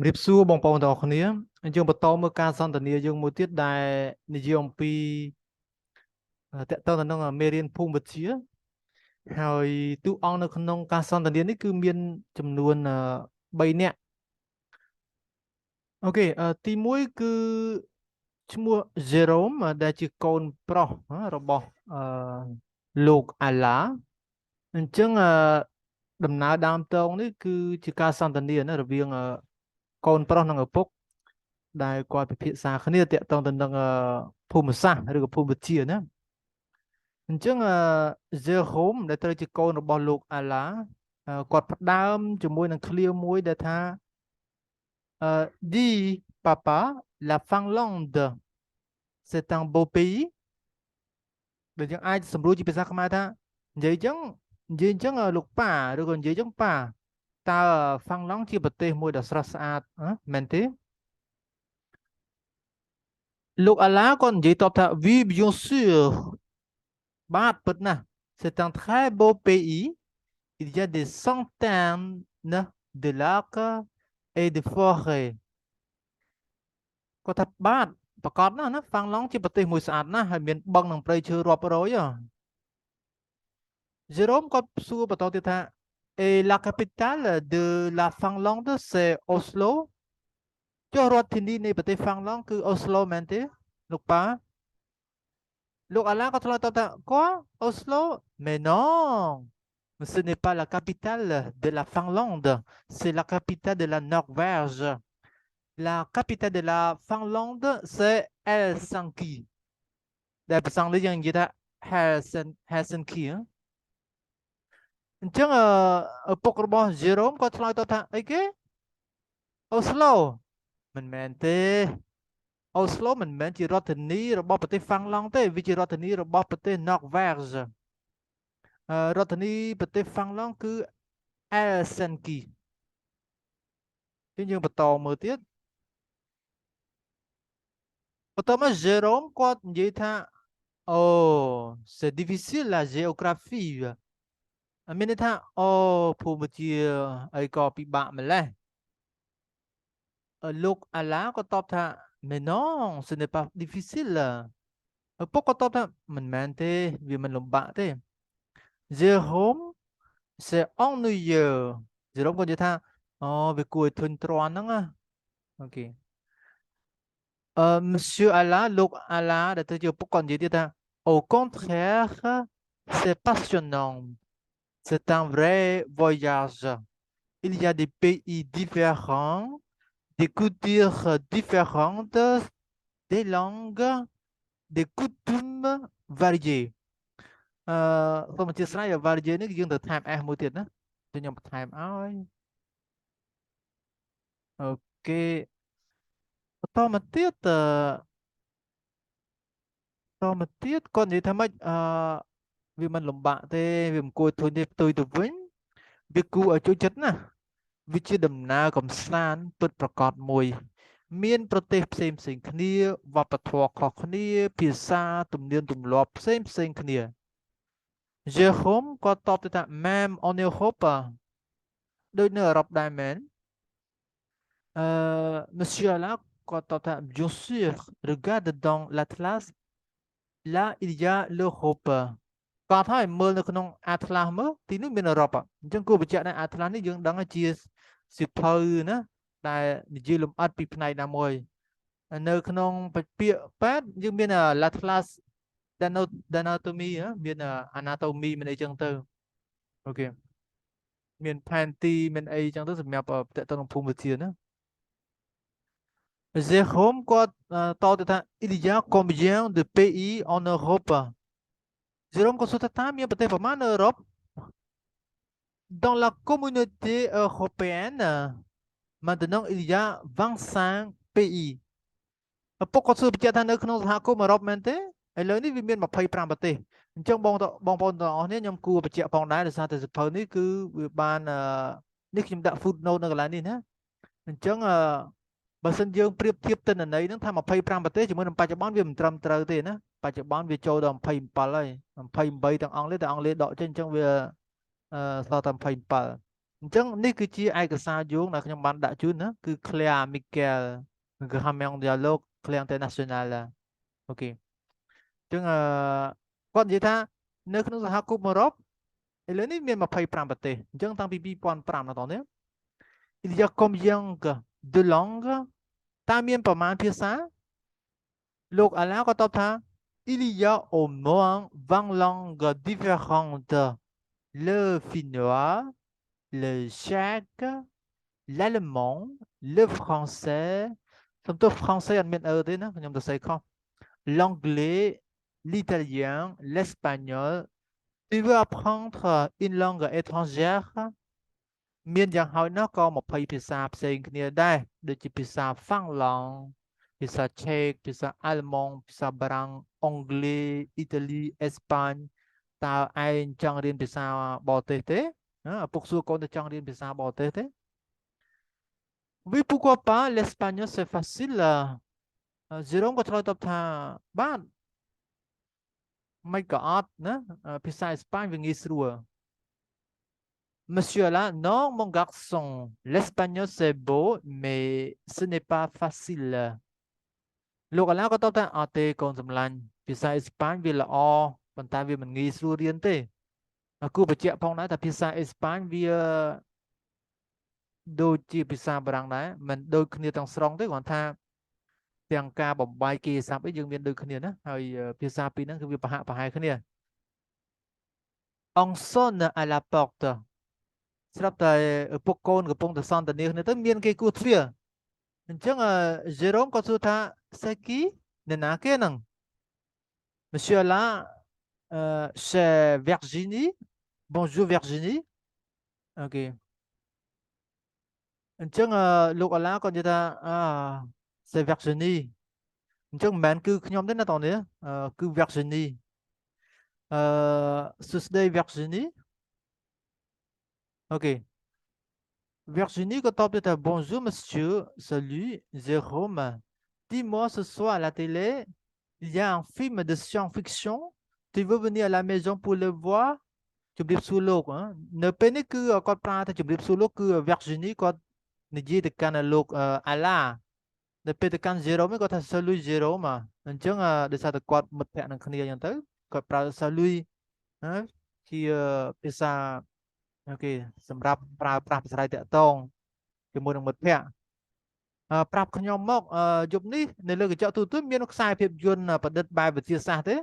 រៀបសួរបងប្អូនទាំងអស់គ្នាយើងបន្តមើលការសន្ទនាយើងមួយទៀតដែលនិយាយអំពីតកតងទៅនឹងមេរៀនភូមិវិទ្យាហើយតួអង្គនៅក្នុងការសន្ទនានេះគឺមានចំនួន3នាក់អូខេទី1គឺឈ្មោះ Jerome ដែលជាកូនប្រុសរបស់លោកអាឡាអញ្ចឹងដំណើរដើមតងនេះគឺជាការសន្ទនាណារវាងកូនប្រុសនិងឪពុកដែលគាត់ពិភាក្សាគ្នាតាក់ទងទៅនឹងភូមិសាស្ត្រឬក៏ភូមិវិទ្យាណាអញ្ចឹងJerome ដែលត្រូវជាកូនរបស់លោកអាឡាគាត់ផ្ដើមជាមួយនឹងឃ្លាមួយដែលថាdit papa la Finlande c'est un beau pays ដែលយើងអាចសម្រួលជាភាសាខ្មែរថានិយាយអញ្ចឹងលោកប៉ាឬក៏និយាយអញ្ចឹងប៉ាតើ Finlande ជាប្រទេសមួយដ៏ស្រស់ស្អាតមែនទេលោកអាឡាគាត់និយាយតបថា oui bien sûr បាទពិតណាស់ c'est un très beau pays il y a des centaines de lacs et de forêts គាត់ថាបាទប្រកបណាស់ណាហ្វាំងឡង់ជាប្រទេសមួយស្អាតណាស់ហើយមានបឹងនិងព្រៃឈើរាប់រយJérôme គាត់សួរបន្តទៀតថា et la capitale de la Finlande c'est Oslo ចុះរដ្ឋធានីនៃប្រទេសហ្វាំងឡង់គឺ Oslo មែនទេលោកប៉ាលោកអាឡាក៏ឆ្លើយតបថាquoi Oslo mais non ce n'est pas la capitale de la Finlande c'est la capitale de la Norvège la capitale de la Finlande c'est Helsinki ដែលប្រសងនេះយើងនិយាយថា Helsinki អញ្ចឹងឪពុករបស់ Jerome ក៏ឆ្លើយតបថាអីគេ Oslo មិនមែនទេ Oslo មិនមែនជារដ្ឋធានីរបស់ប្រទេសហ្វាំងឡង់ទេវាជារដ្ឋធានីរបស់ប្រទេស Norvège រដ្ឋធានីប្រទេសហ្វាំងឡង់គឺ Helsinki យើងបន្តមើលទៀតបន្តមក Jerome គាត់និយាយថា oh c'est difficile la géographie មានន័យថាអូភូមិវិទ្យាអីក៏ពិបាកម្លេះលោកអាឡាក៏តបថា mais non ce n'est pas difficile ឪពុកក៏តបថាមិនមែនទេវាមិនលំបាកទេ Jérôme c'est ennuyeux Jérôme ក៏និយាយថាអូវាគួរឲ្យធុញទ្រាន់ហ្នឹងណាអូខេMonsieur Alla លោកអាឡាដែលទៅជាឪពុកក៏និយាយទៀតថា au contraire c'est passionnant c'est un vrai voyage il y a des pays différents des cultures différentes des langues des coutumes variées សូមអធិស្ឋានឲ្យ varié នេះយើងទៅថែម S មួយទៀតណាខ្ញុំបន្ថែមឲ្យអូខេបន្តមកទៀតគាត់និយាយថាម៉េចវាមិនលំបាកទេវាមិនគួរធុញទេផ្ទុយទៅវិញវាគួរឲ្យជួយចិត្តណាវាជាដំណើរកំសាន្តពិតប្រាកដមួយមានប្រទេសផ្សេងគ្នាវប្បធម៌ខុសគ្នាភាសាទំនៀមទម្លាប់ផ្សេងគ្នាJérôme គាត់តបទៅថា même en Europe ដូចនៅអឺរ៉ុបដែរមែនMonsieur Alla គាត់តបថា bien sûr regarde dans l'Atlas là il y a l'Europe គាត់ឲ្យមើលនៅក្នុង Atlas មើលទីនោះមានអឺរ៉ុបអញ្ចឹងគួរបញ្ជាក់ថា Atlas នេះយើងដឹងជាសៀវភៅណាដែលនិយាយលម្អិតពីផ្នែកណាមួយនៅក្នុងពាក្យពេទ្យយើងមាន Atlas Anatomy មាន Anatomy មានអីចឹងទៅអូខេមានផែនទីមានអីចឹងទៅសម្រាប់តទៅក្នុងភូមិវិទ្យាណាJérôme គាត់តទៅថា il y a combien de pays en Europe Jérôme គាត់សួរថាតើមានប្រទេសប្រមាណនៅអឺរ៉ុប dans la communauté européenne maintenant il y a 25 pays ឪពុកគាត់សួរបញ្ជាក់ថានៅក្នុងសហគមន៍អឺរ៉ុបមែនទេឥឡូវនេះវាមាន25ប្រទេសអញ្ចឹងបងប្អូនទាំងអស់គ្នាខ្ញុំគួរបញ្ជាក់ផងដែរដោយសារតែសភៅនេះគឺវាបាននេះខ្ញុំដាក់ footnote នៅកន្លែងនេះណាអញ្ចឹងបើសិនយើងប្រៀបធៀបទិន្នន័យហ្នឹងថា25ប្រទេសជាមួយនឹងបច្ចុប្បន្នវាមិនត្រឹមត្រូវទេណាបច្ចុប្បន្នវាចូលដល់27ហើយ28ទាំងអង់គ្លេសតែអង់គ្លេសដកចេញអញ្ចឹងវាសល់តែ27 ចឹងនេះគឺជាឯកសារយោងដែលខ្ញុំបានដាក់ជូនណាគឺ Claire Michael Grammaire Dialogue Claire International អូខេចឹងគាត់និយាយថានៅក្នុងសហគមន៍អឺរ៉ុបឥឡូវនេះមាន25ប្រទេសអញ្ចឹងតាំងពី2005ដល់តនេះ il y a combien de langues តើមានប្រមាណភាសាលោកអាឡាក៏តបថា il y a au moins 20 langues différentes le finnois le tchèque l'allemand le français សំទោស français អត់មានទេណាខ្ញុំទៅសេខុស l'anglais l'italien l'espagnol tu veux apprendre une langue étrangère មានយ៉ាងហោចណាស់ក៏20ភាសាផ្សេងគ្នាដែរដូចជាភាសាហ្វាំងឡង់ភាសាឆេកភាសាអាល្លឺម៉ង់ភាសាបារាំងអង់គ្លេសអ៊ីតាលីអេស្ប៉ាញតើឯងចង់រៀនភាសាបរទេសទេឪពុកសួរកូនទៅចង់រៀនភាសាបរទេសទេ Oui pourquoi pas l'espagnol c'est facile Jérôme ក៏ឆ្លើយតបថាបាទមិនក៏អត់ណាភាសាអេស្ប៉ាញវាងាយស្រួល Monsieur là, non, mon garçon, l'espagnol c'est beau, mais ce n'est pas facile. លោកអាឡាក៏តបថាអត់ទេកូនសម្លាញ់ភាសាអេស្ប៉ាញវាល្អប៉ុន្តែវាមិនងាយស្រួលរៀនទេគូបញ្ជាក់ផងដែរថាភាសាអេស្ប៉ាញវាដូចជាភាសាបារាំងដែរមិនដូចគ្នាទាំងស្រុងទេគ្រាន់ថាទាំងការបំបាយគេស័ព្ទអីយើងមានដូចគ្នាណាហើយភាសាពីរហ្នឹងគឺវាប្រហាក់ប្រហែលគ្នា On sonne à la porte ស្រាប់តែឪពុកកូនកំពុងតែសន្ទនាគ្នាទៅមានគេគោះទ្វារអញ្ចឹងJérôme ក៏សួរថា c'est qui អ្នកណាគេហ្នឹង Monsieur là c'est Virginie Bonjour Virginie អូខេអញ្ចឹងលោកអាឡាក៏និយាយថាc'est Virginie អញ្ចឹងមិនមែនគឺខ្ញុំទេណាតោះនេះគឺ Virginie សួស្ដី Virginie អូខេ Virginie quand on dit bonjour monsieur, salut Jérôme, dis-moi ce soir à la télé, il y a un film de science-fiction, tu veux venir à la maison pour le voir? ជំរាបសួរលោកនៅពេលនេះគឺគាត់ប្រើតែជំរាបសួរលោកគឺ Virginie គាត់និយាយទៅកាន់លោកអាឡានៅពេលទៅកាន់ Jérôme គាត់ថា salut Jérôme អញ្ចឹងដោយសារតែគាត់មិត្តភក្តិនឹងគ្នាអញ្ចឹងទៅគាត់ប្រើ salut ជាភាសាអូខេសម្រាប់ប្រើប្រាស់ភាសាតាក់ទងជាមួយនឹងមិត្តភក្តិប្រាប់ខ្ញុំមកយប់នេះនៅលើកញ្ចក់ទូរទស្សន៍មានខ្សែភាពយន្តប្រឌិតបែបវិទ្យាសាស្ត្រទេ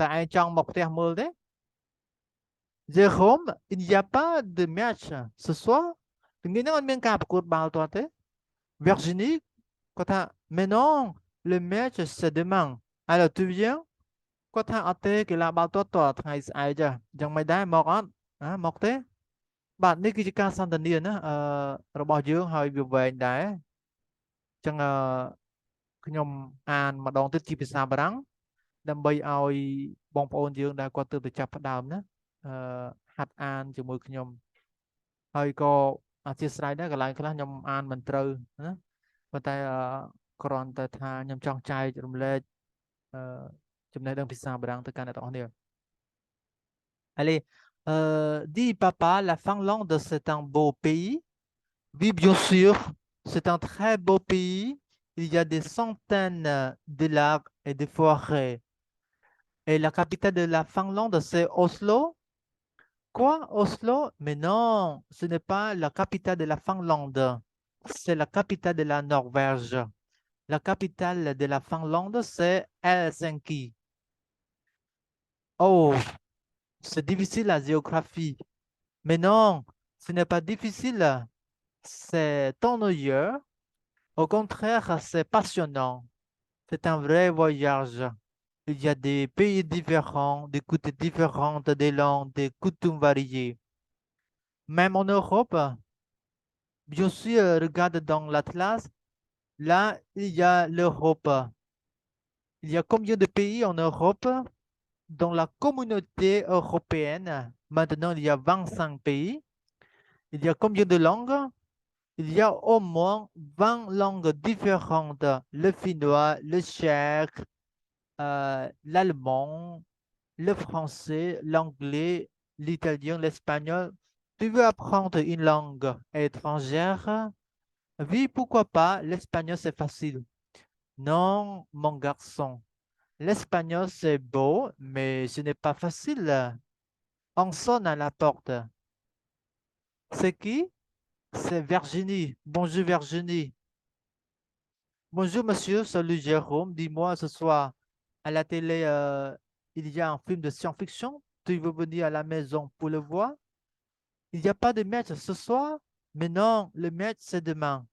តែឯងចង់មកផ្ទះមើលទេ Jérôme il n'y a pas de match ce soir ថ្ងៃនេះអត់មានការប្រកួតបាល់ទាត់ទេ Virginie គាត់ថា mais non le match c'est demain alors tu viens គាត់ថាអត់ទេកីឡាបាល់ទាត់តថ្ងៃស្អែកយ៉ាងមិនដែរមកអត់មកទេបាទនេះគឺជាការសន្ទនាណារបស់យើងហើយវាវែងដែរអញ្ចឹងខ្ញុំអានម្ដងទៀតជាភាសាបារាំងដើម្បីឲ្យបងប្អូនយើងដែលគាត់ទើបទៅចាប់ផ្ដើមណាហាត់អានជាមួយខ្ញុំហើយក៏អធិស្ឋានដែរកន្លែងខ្លះខ្ញុំអានមិនត្រូវណាប៉ុន្តែគ្រាន់តែថាខ្ញុំចង់ចែករំលែកចំណេះដឹងភាសាបារាំងទៅកាន់អ្នកទាំងអស់គ្នា Allez dis papa la Finlande c'est un beau pays oui bien sûr c'est un très beau pays il y a des centaines de lacs et de forêts et la capitale de la Finlande c'est Oslo Quoi Oslo mais non ce n'est pas la capitale de la Finlande c'est la capitale de la Norvège la capitale de la Finlande c'est Helsinki Oh, c'est difficile la géographie. Mais non, ce n'est pas difficile. C'est ennuyeux. Au contraire, c'est passionnant. C'est un vrai voyage. Il y a des pays différents, des cultures différentes, des langues, des coutumes variées. Même en Europe, bien sûr, regarde dans l'Atlas. Là, il y a l'Europe. Il y a combien de pays en Europe? Dans la communauté européenne, maintenant il y a 25 pays. Il y a combien de langues? Il y a au moins 20 langues différentes. Le finnois, le tchèque, l'allemand, le français, l'anglais, l'italien, l'espagnol. Tu veux apprendre une langue étrangère? Oui, pourquoi pas? L'espagnol, c'est facile. Non, mon garçon. L'espagnol, c'est beau, mais ce n'est pas facile. On sonne à la porte. C'est qui? C'est Virginie. Bonjour, Virginie. Bonjour, monsieur. Salut, Jérôme. Dis-moi, ce soir, à la télé, il y a un film de science-fiction. Tu veux venir à la maison pour le voir? Il n'y a pas de match ce soir? Mais non, le match, c'est demain.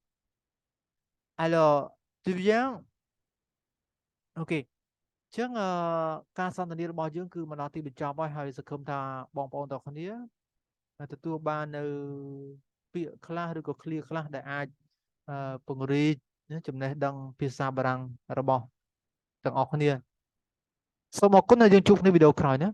Alors, tu viens? OK. ចឹងការសន្ទនារបស់យើងគឺមកដល់ទីបញ្ចប់ហើយហើយសង្ឃឹមថាបងប្អូនទាំងគ្នាទទួលបាននៅពាក្យខ្លះឬក៏ឃ្លាខ្លះដែលអាចពង្រីកចំណេះដឹងភាសាបារាំងរបស់ទាំងអស់គ្នាសូមអរគុណដែលយើងជួបគ្នាវីដេអូក្រោយណា